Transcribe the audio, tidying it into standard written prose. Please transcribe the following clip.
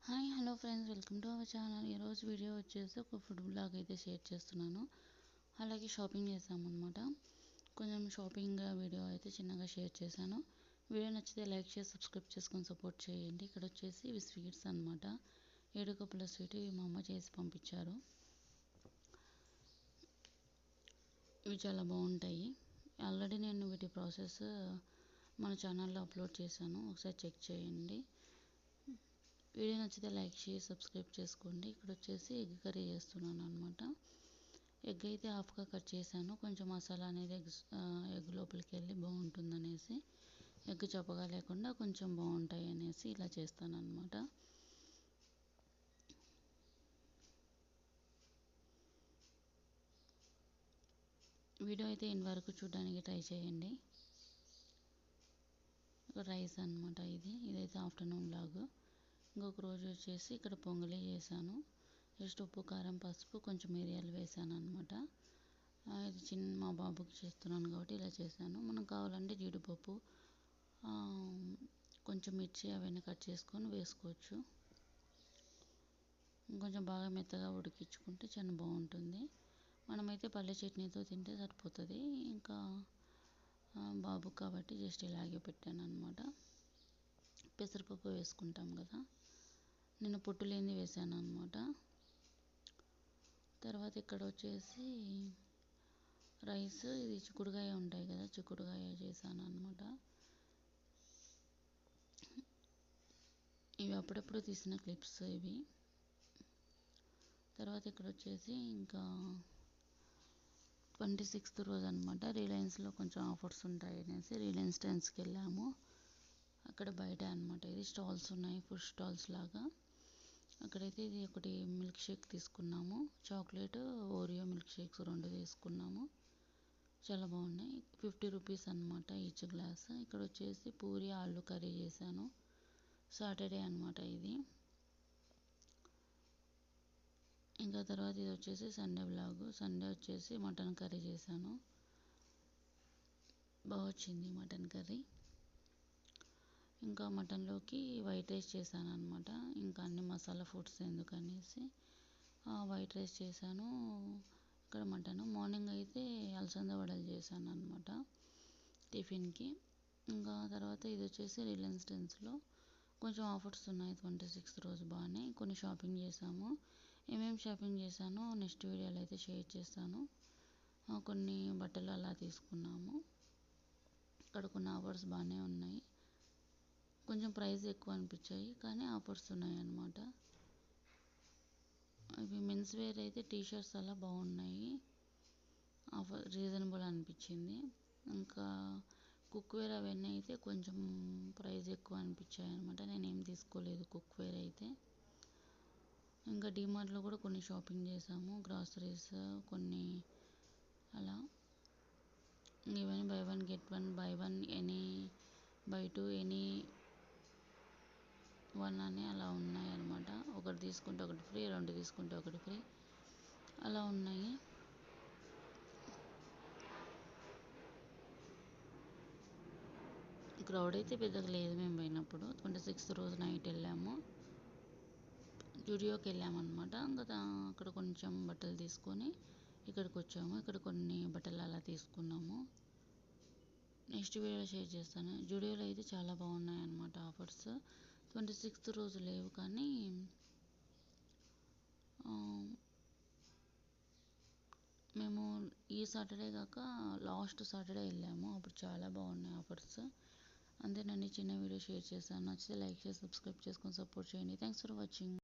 Hi hello friends, welcome to our channel. ఈరోజు video వచ్చేసి ఒక ఫుడ్ బ్లాగ్ అయితే షేర్ చేస్తున్నాను. అలాగే షాపింగ్ చేసామన్నమాట. కొంచెం షాపింగ్ వీడియో అయితే చిన్నగా షేర్ చేశాను. వీడియో నచ్చితే లైక్ చేసి సబ్స్క్రైబ్ చేసుకొని సపోర్ట్ చేయండి. ఇక్కడ వచ్చేసి ఇవి స్వీట్స్ అనమాట. 7 కప్పుల స్వీట్ ఇవి మా అమ్మ చేసి పంపించారు. ఇవి చాలా బాగుంటాయి. ఆల్రెడీ నేను వీటి ప్రాసెస్ మన ఛానల్లో అప్లోడ్ చేశాను, ఒకసారి చెక్ చేయండి. వీడియో నచ్చితే లైక్ చేసి సబ్స్క్రైబ్ చేసుకోండి. ఇక్కడ వచ్చేసి ఎగ్ కర్రీ చేస్తున్నాను అనమాట. ఎగ్ అయితే హాఫ్గా కట్ చేశాను. కొంచెం మసాలా అనేది ఎగ్ లోపలికి వెళ్ళి బాగుంటుంది అనేసి, ఎగ్ చప్పగా లేకుండా కొంచెం బాగుంటాయి అనేసి ఇలా చేస్తాను అనమాట. వీడియో అయితే ఇన్ వరకు చూడడానికి ట్రై చేయండి. రైస్ అనమాట, ఇదైతే ఆఫ్టర్నూన్ లాగు. ఇంకొక రోజు వచ్చేసి ఇక్కడ పొంగలి చేశాను. జస్ట్ ఉప్పు కారం పసుపు కొంచెం మిరియాలు వేసాను అనమాట. ఇది మా బాబుకి చేస్తున్నాను కాబట్టి ఇలా చేశాను. మనం కావాలంటే జీడిపప్పు కొంచెం మిర్చి అవన్నీ కట్ చేసుకొని వేసుకోవచ్చు. కొంచెం బాగా మెత్తగా ఉడికించుకుంటే చాలా బాగుంటుంది. మనమైతే పల్లె చట్నీతో తింటే సరిపోతుంది. ఇంకా బాబు కాబట్టి జస్ట్ ఇలాగే పెట్టాను అనమాట. పెసరపప్పు వేసుకుంటాం కదా, నేను పొట్టు లేనిది వేసాను అనమాట. తర్వాత ఇక్కడ వచ్చేసి రైస్, ఇది చిక్కుడుకాయ ఉంటాయి కదా, చిక్కుడుకాయ చేశాను అనమాట. ఇవి అప్పుడప్పుడు తీసిన క్లిప్స్ ఇవి. తర్వాత ఇక్కడ వచ్చేసి ఇంకా 26th రోజు అనమాట. రిలయన్స్లో కొంచెం ఆఫర్స్ ఉంటాయి అనేసి రిలయన్స్ ట్రెండ్స్కి వెళ్ళాము. అక్కడ బయట అనమాట, ఇది స్టాల్స్ ఉన్నాయి, ఫుడ్ స్టాల్స్ లాగా. అక్కడైతే ఇది ఒకటి మిల్క్ షేక్ తీసుకున్నాము, చాక్లెట్ ఓరియో మిల్క్ షేక్స్ 2 తీసుకున్నాము. చాలా బాగున్నాయి. 50 రూపీస్ అనమాట ఈచ్ గ్లాస్. ఇక్కడ వచ్చేసి పూరి ఆలు కర్రీ చేశాను. సాటర్డే అనమాట ఇది. ఇంకా తర్వాత ఇది వచ్చేసి సండే వ్లాగ్. సండే వచ్చేసి మటన్ కర్రీ చేశాను. బాగా వచ్చింది మటన్ కర్రీ. ఇంకా మటన్లోకి వైట్ రైస్ చేశాను అనమాట. ఇంకా అన్ని మసాలా ఫుడ్స్ ఎందుకనేసి వైట్ రైస్ చేశాను. ఇక్కడ మటన్. మార్నింగ్ అయితే అలసంద వడలు చేశాను అనమాట టిఫిన్కి. ఇంకా తర్వాత ఇది వచ్చేసి రిలయన్స్ ట్రెండ్స్లో కొంచెం ఆఫర్స్ ఉన్నాయి 26th రోజు. బాగానే కొన్ని షాపింగ్ చేసాము. ఏమేమి షాపింగ్ చేశానో నెక్స్ట్ వీడియోలో అయితే షేర్ చేస్తాను. కొన్ని బట్టలు అలా తీసుకున్నాము. ఇక్కడ కొన్ని ఆఫర్స్ బాగానే ఉన్నాయి. కొంచెం ప్రైస్ ఎక్కువ అనిపించాయి కానీ ఆఫర్స్ ఉన్నాయి అన్నమాట. ఇవి మెన్స్ వేర్ అయితే టీషర్ట్స్ అలా బాగున్నాయి, ఆఫర్ రీజనబుల్ అనిపించింది. ఇంకా కుక్వేర్ అవన్నీ అయితే కొంచెం ప్రైస్ ఎక్కువ అనిపించాయి అనమాట. నేనేం తీసుకోలేదు కుక్వేర్ అయితే. ఇంకా డిమార్ట్లో కూడా కొన్ని షాపింగ్ చేసాము, గ్రాసరీస్ కొన్ని అలా. ఇవన్నీ by 1 get 1, by 1 any, by 2 any 1 అని అలా ఉన్నాయి అన్నమాట. ఒకటి తీసుకుంటే ఒకటి ఫ్రీ, 2 తీసుకుంటే ఒకటి ఫ్రీ అలా ఉన్నాయి. క్రౌడ్ అయితే పెద్దగా లేదు మేము పోయినప్పుడు. 26th రోజు నైట్ వెళ్ళాము, జూడియోకి వెళ్ళామన్నమాట. ఇంకా అక్కడ కొంచెం బట్టలు తీసుకొని ఇక్కడికి వచ్చాము. ఇక్కడ కొన్ని బట్టలు అలా తీసుకున్నాము. నెక్స్ట్ వీడియోలో షేర్ చేస్తాను. జూడియోలో అయితే చాలా బాగున్నాయి అన్నమాట ఆఫర్స్. 26th రోజు లేవు కానీ మేము ఈ సాటర్డే కాక లాస్ట్ సాటర్డే వెళ్ళాము, అప్పుడు చాలా బాగున్నాయి ఆఫర్స్. అంతేనండి, చిన్న వీడియో షేర్ చేశాను. నచ్చితే లైక్ చేసి సబ్స్క్రైబ్ చేసుకొని సపోర్ట్ చేయండి. Thanks for watching.